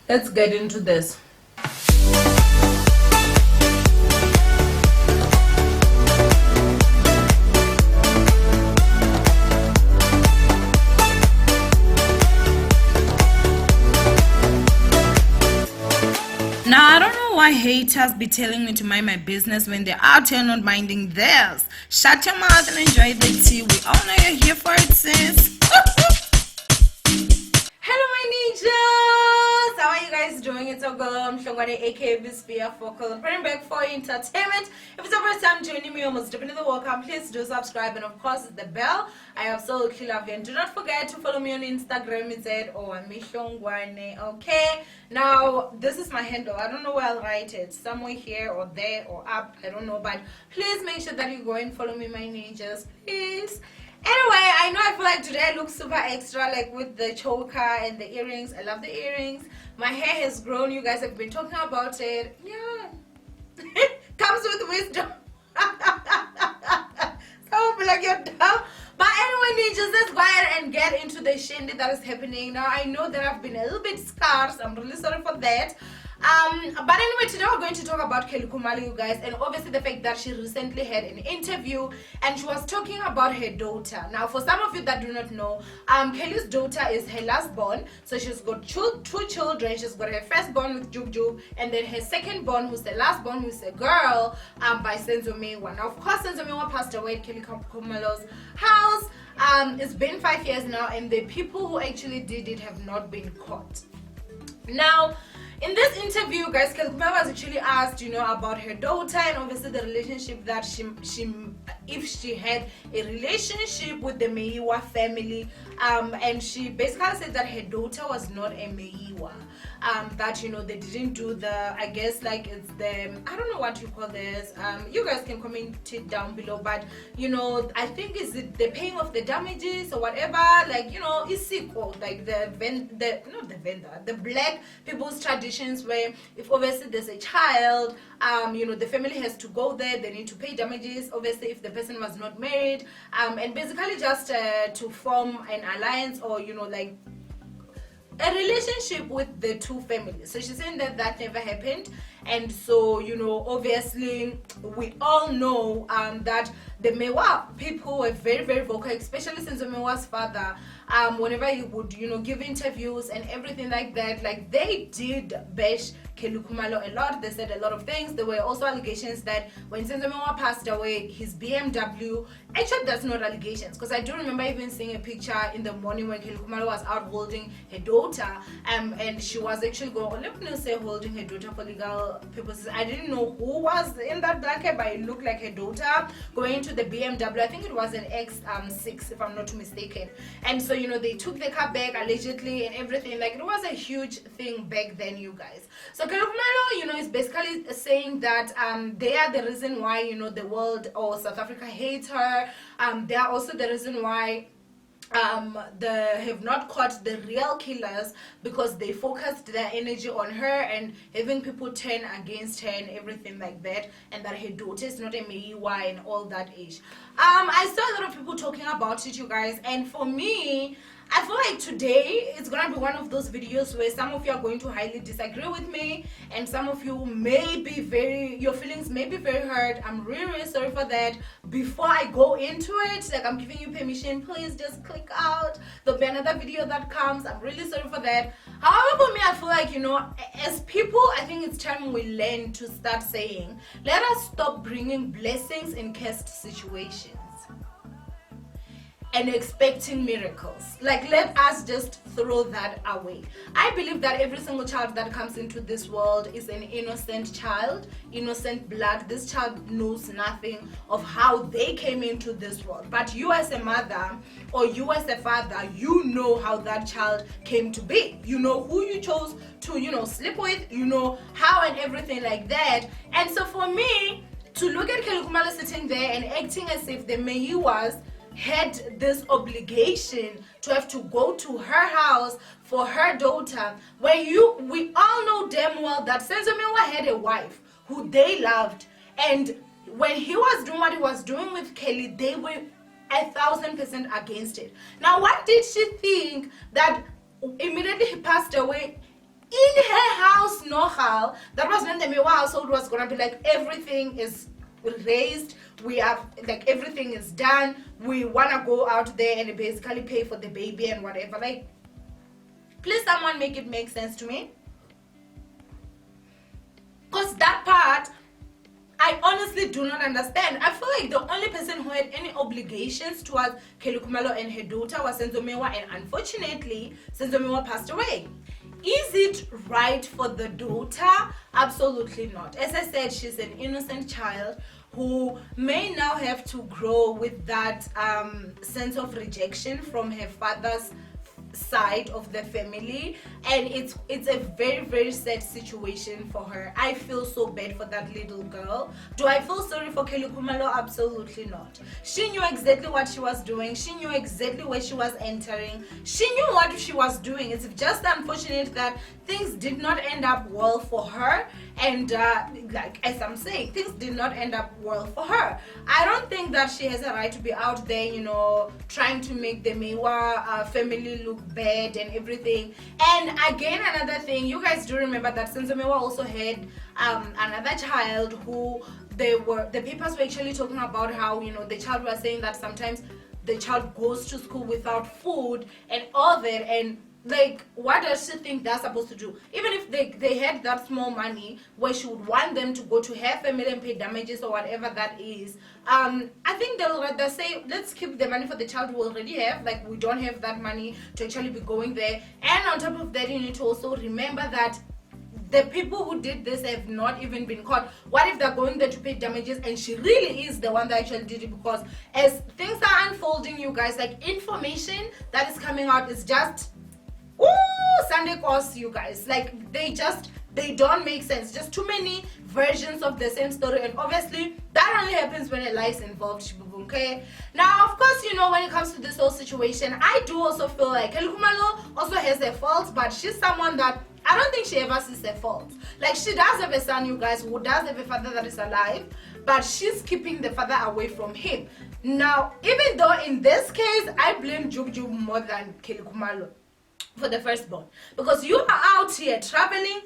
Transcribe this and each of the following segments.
Let's get into this. Now, I don't know why haters be telling me to mind my business when they're out here not minding theirs. Shut your mouth and enjoy the tea. We all know you're here for it, sis. Hello, my ninjas! How are you guys doing? It's your girl, I'm Shongwane, aka Bisphere Focal. Bring back for entertainment. If it's your first time joining me, almost definitely welcome. Please do subscribe and, of course, the bell. I absolutely love you. And do not forget to follow me on Instagram. It's at Owamie Shongwane. Okay? Now, this is my handle. I don't know where I'll write it. Somewhere here or there or up. I don't know. But please make sure that you go and follow me, my ninjas. Please. Anyway, I know I feel like today I look super extra, like with the choker and the earrings. I love the earrings. My hair has grown. You guys have been talking about it. Yeah. Comes with wisdom. So be like you're dumb. But anyway, ninjas, let's go ahead and get into the shindy that is happening. Now, I know that I've been a little bit scarce. I'm really sorry for that. But anyway, today we're going to talk about Khumalo, you guys, and obviously the fact that she recently had an interview and she was talking about her daughter. Now, for some of you that do not know, Kelly's daughter is her last born, so she's got two children. She's got her first born with Jub, and then her second born, who's the last born, who's a girl, by Meyiwa. Now, of course, Meyiwa passed away at Kelly Khumalo's house. It's been 5 years now, and the people who actually did it have not been caught. Now, in this interview, guys, Khumalo was actually asked, about her daughter and obviously the relationship that if she had a relationship with the Meyiwa family, and she basically said that her daughter was not a Meyiwa, that they didn't do the, I guess, like it's the, I don't know what you call this. You guys can comment it down below, but I think it's the paying of the damages or whatever, like it's equal, like the black people's traditions, where if obviously there's a child, the family has to go there, they need to pay damages, obviously if the person was not married, and basically just to form an alliance or like a relationship with the two families. So she's saying that never happened. And so obviously we all know that the Meyiwa people were very, very vocal, especially since the Meyiwa's father, whenever he would give interviews and everything like that, like they did bash Khumalo a lot. They said a lot of things. There were also allegations that when Meyiwa passed away, his BMW, actually that's not allegations, because I do remember even seeing a picture in the morning when Khumalo was out holding her daughter, and she was actually going, let me not say holding her daughter for legal purposes. I didn't know who was in that blanket, but it looked like her daughter going to the BMW. I think it was an X6 if I'm not mistaken. And so they took the car back allegedly and everything. Like it was a huge thing back then, you guys. So Khumalo, is basically saying that they are the reason why the world or South Africa hates her. They are also the reason why they have not caught the real killers, because they focused their energy on her and having people turn against her and everything like that, and that her daughter is not a Meyiwa and all that age. I saw a lot of people talking about it, you guys, and for me, I feel like today it's gonna be one of those videos where some of you are going to highly disagree with me, and some of you may be your feelings may be very hurt. I'm really, really sorry for that. Before I go into it, like I'm giving you permission, please just click out. There'll be another video that comes. I'm really sorry for that. However, for me, I feel like as people, I think it's time we learn to start saying, let us stop bringing blessings in cursed situations and expecting miracles. Like, let us just throw that away. I believe that every single child that comes into this world is an innocent child, innocent blood. This child knows nothing of how they came into this world. But you as a mother or you as a father, you know how that child came to be. You know who you chose to, sleep with, how and everything like that. And so for me, to look at Khumalo sitting there and acting as if the Meyiwas had this obligation to have to go to her house for her daughter, when we all know damn well that Meyiwa had a wife who they loved, and when he was doing what he was doing with Kelly, they were 1,000% against it. Now, why did she think that immediately he passed away, in her house, nogal. That was when the Meyiwa household was gonna be like, everything is raised, we have like everything is done, we wanna go out there and basically pay for the baby and whatever. Like, please someone make it make sense to me. Because that part, I honestly do not understand. I feel like the only person who had any obligations towards Khumalo and her daughter was Meyiwa, and unfortunately, Meyiwa passed away. Is it right for the daughter? Absolutely not. As I said, she's an innocent child who may now have to grow with that sense of rejection from her father's side of the family, and it's a very, very sad situation for her. I feel so bad for that little girl. Do I feel sorry for Khumalo? Absolutely not. She knew exactly what she was doing. She knew exactly where she was entering. She knew what she was doing. It's just unfortunate that things did not end up well for her, and like as I'm saying, things did not end up well for her. I don't think that she has a right to be out there, you know, trying to make the Meyiwa family look bad and everything. And again, another thing, you guys do remember that Meyiwa also had another child who the papers were actually talking about how, you know, the child was saying that sometimes the child goes to school without food and all that, and like, what does she think they're supposed to do? Even if they had that small money where she would want them to go to her family and pay damages or whatever that is, I think they'll rather say, let's keep the money for the child we already have. Like, we don't have that money to actually be going there. And on top of that, you need to also remember that the people who did this have not even been caught. What if they're going there to pay damages and she really is the one that actually did it? Because as things are unfolding, you guys, like, information that is coming out is just Sunday course, you guys. Like, they don't make sense. Just too many versions of the same story, and obviously that only happens when a lie is involved. Okay, now of course, you know, when it comes to this whole situation, I do also feel like Khumalo also has her faults, but she's someone that I don't think she ever sees her faults. Like, she does have a son, you guys, who does have a father that is alive, but she's keeping the father away from him. Now, even though in this case I blame Jub more than Khumalo for the firstborn, because you are out here traveling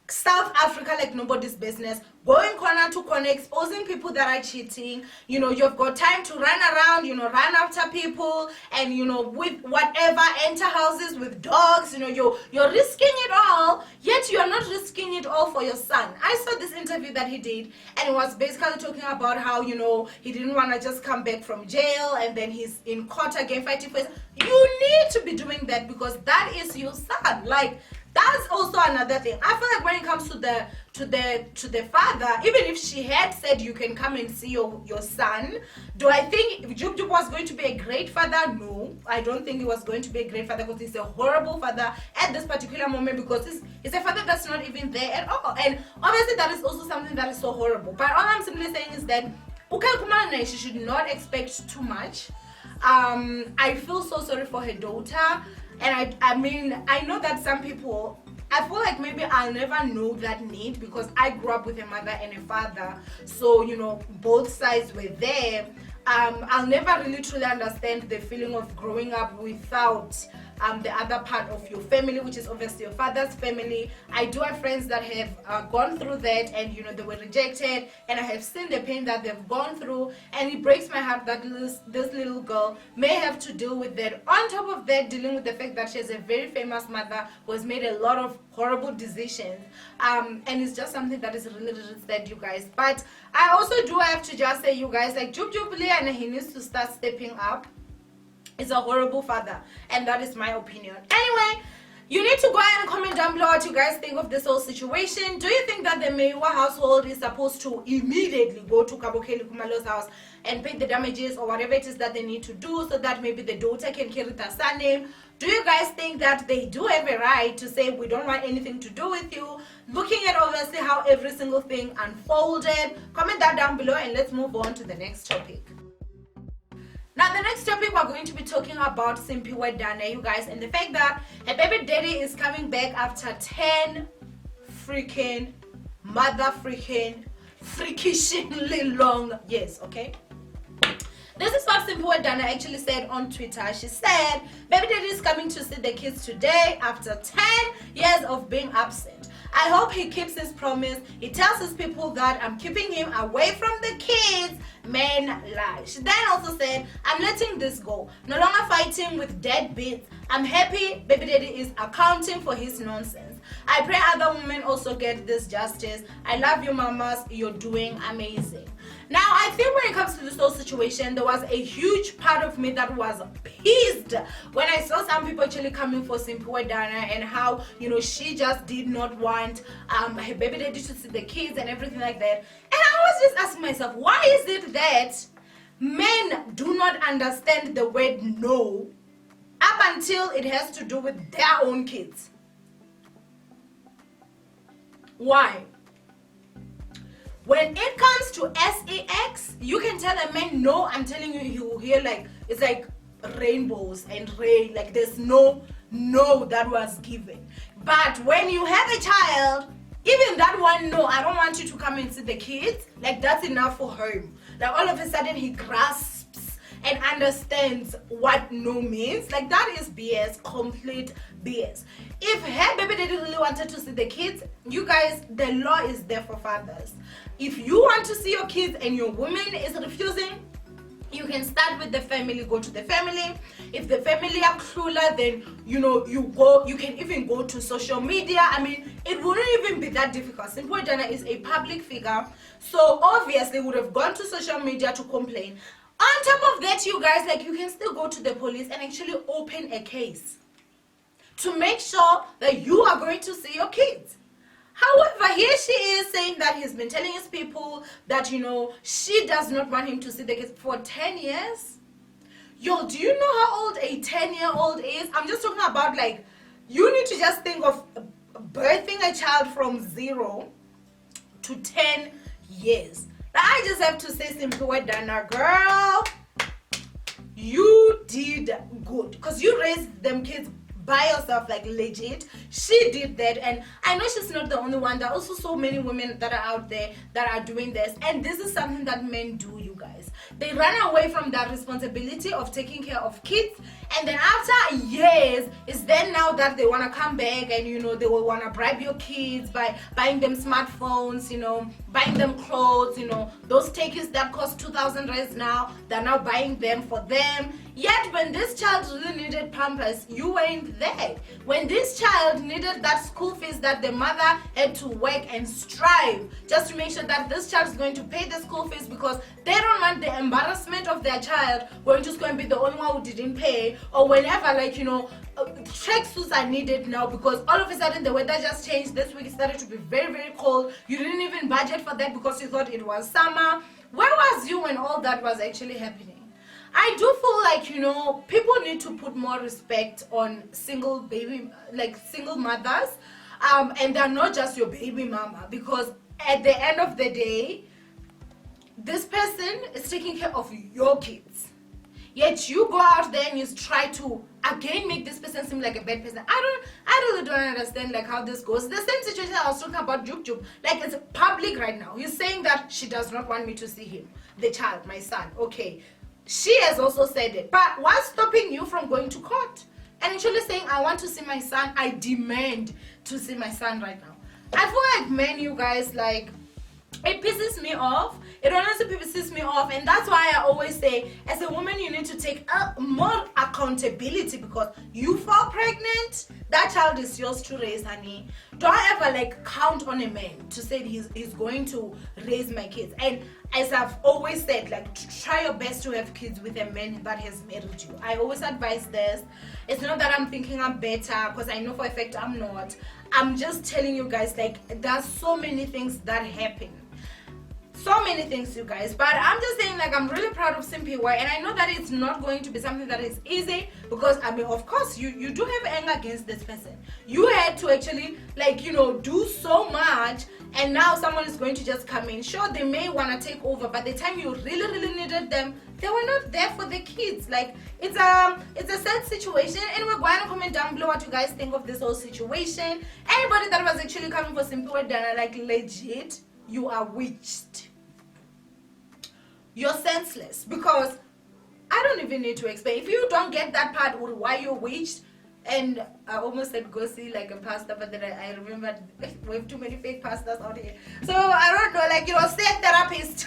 South Africa like nobody's business, going corner to corner, exposing people that are cheating. You know, you've got time to run around, you know, run after people, and, you know, with whatever, enter houses with dogs. You know, you're risking it all, yet you're not risking it all for your son. I saw this interview that he did, and it was basically talking about how, you know, he didn't want to just come back from jail and then he's in court again fighting for his. You need to be doing that because that is your son. Like, that's also another thing. I feel like when it comes to the father, even if she had said you can come and see your son, do I think Jub was going to be a great father? No, I don't think he was going to be a great father, because he's a horrible father at this particular moment, because he's a father that's not even there at all. And obviously that is also something that is so horrible. But all I'm simply saying is that Khumalo, she should not expect too much. I feel so sorry for her daughter. And I mean, I know that some people, I feel like maybe I'll never know that need because I grew up with a mother and a father. So, you know, both sides were there. I'll never really truly understand the feeling of growing up without the other part of your family, which is obviously your father's family. I do have friends that have gone through that, and, you know, they were rejected, and I have seen the pain that they've gone through, and it breaks my heart that this little girl may have to deal with that. On top of that, dealing with the fact that she has a very famous mother who has made a lot of horrible decisions, and it's just something that is really, really sad, you guys. But I also do have to just say, you guys, like, Jub and he needs to start stepping up. Is a horrible father, and that is my opinion. Anyway, you need to go ahead and comment down below what you guys think of this whole situation. Do you think that the Meyiwa household is supposed to immediately go to Khumalo's house and pay the damages or whatever it is that they need to do, so that maybe the daughter can carry the surname? Do you guys think that they do have a right to say we don't want anything to do with you? Looking at obviously how every single thing unfolded, comment that down below, and let's move on to the next topic. Now, the next topic we're going to be talking about Simphiwe, you guys, and the fact that her baby daddy is coming back after 10 freaking freakishly long years, okay? This is what Simphiwe actually said on Twitter. She said, baby daddy is coming to see the kids today after 10 years of being absent. I hope he keeps his promise. He tells his people that I'm keeping him away from the kids. Men lie. She then also said, I'm letting this go. No longer fighting with deadbeats. I'm happy baby daddy is accounting for his nonsense. I pray other women also get this justice. I love you mamas. You're doing amazing. Now, I think when it comes to this whole situation, there was a huge part of me that was pissed when I saw some people actually coming for Simphiwe and how, she just did not want her baby daddy to see the kids and everything like that. And I was just asking myself, why is it that men do not understand the word no up until it has to do with their own kids? Why? When it comes to sex, you can tell a man no. I'm telling you, he will hear it's like rainbows and rain. Like there's no that was given. But when you have a child, even that one no, I don't want you to come and see the kids. Like that's enough for him. Like all of a sudden he grasps and understands what no means. Like that is BS, complete BS. If her baby daddy really wanted to see the kids, you guys, the law is there for fathers. If you want to see your kids and your woman is refusing, you can start with the family, go to the family. If the family are clueless, then you can even go to social media. I mean, it wouldn't even be that difficult. Simphiwe is a public figure, so obviously would have gone to social media to complain. On top of that, you guys, you can still go to the police and actually open a case to make sure that you are going to see your kids. However, here she is saying that he's been telling his people that, she does not want him to see the kids for 10 years. Yo, do you know how old a 10-year-old is? I'm just talking about, you need to just think of birthing a child from 0 to 10 years. Now, I just have to say, Simphiwe, girl, you did good. Because you raised them kids by yourself, legit. She did that, and I know she's not the only one. There are also so many women that are out there that are doing this, and this is something that men do, you guys. They run away from that responsibility of taking care of kids, and then after years, it's then now that they want to come back and they will want to bribe your kids by buying them smartphones, buying them clothes, those takis that cost 2,000 rands now, they're now buying them for them. Yet when this child really needed pampers, you weren't there. When this child needed that school fees that the mother had to work and strive just to make sure that this child is going to pay the school fees, because they don't want the embarrassment of their child going to school and be the only one who didn't pay, or whenever tracksuits are needed now because all of a sudden the weather just changed. This week it started to be very, very cold. You didn't even budget for that because you thought it was summer. Where was you when all that was actually happening? I do feel people need to put more respect on single mothers, and they're not just your baby mama, because at the end of the day, this person is taking care of your kids. Yet you go out there and you try to again make this person seem like a bad person. I really don't understand how this goes. The same situation I was talking about Juk. It's public right now. He's saying that she does not want me to see him, the child, my son. Okay. She has also said it. But what's stopping you from going to court and actually saying, I want to see my son, I demand to see my son right now? I feel like men, you guys, it pisses me off. It honestly pisses me off, and that's why I always say, as a woman, you need to take more accountability, because you fall pregnant, that child is yours to raise, honey. Don't ever count on a man to say he's going to raise my kids. And as I've always said, try your best to have kids with a man that has married you. I always advise this. It's not that I'm thinking I'm better, because I know for a fact I'm not. I'm just telling you guys, there's so many things that happen. So many things, you guys. But I'm just saying, I'm really proud of Simphiwe, and I know that it's not going to be something that is easy, because of course you do have anger against this person. You had to actually do so much, and now someone is going to just come in. Sure, they may want to take over, but the time you really needed them, they were not there for the kids. It's a sad situation. Anyway, go ahead and comment down below what you guys think of this whole situation. Anybody that was actually coming for Simphiwe, legit, you are witched. You're senseless, because I don't even need to explain. If you don't get that part why you're witched, and I almost said go see like a pastor, but then I remembered we have too many fake pastors out here. So I don't know, like, say a therapist.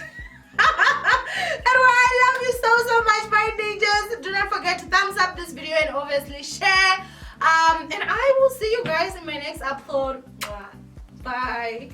Anyway, I love you so much, my ninjas. Do not forget to thumbs up this video and obviously share. And I will see you guys in my next upload. Bye.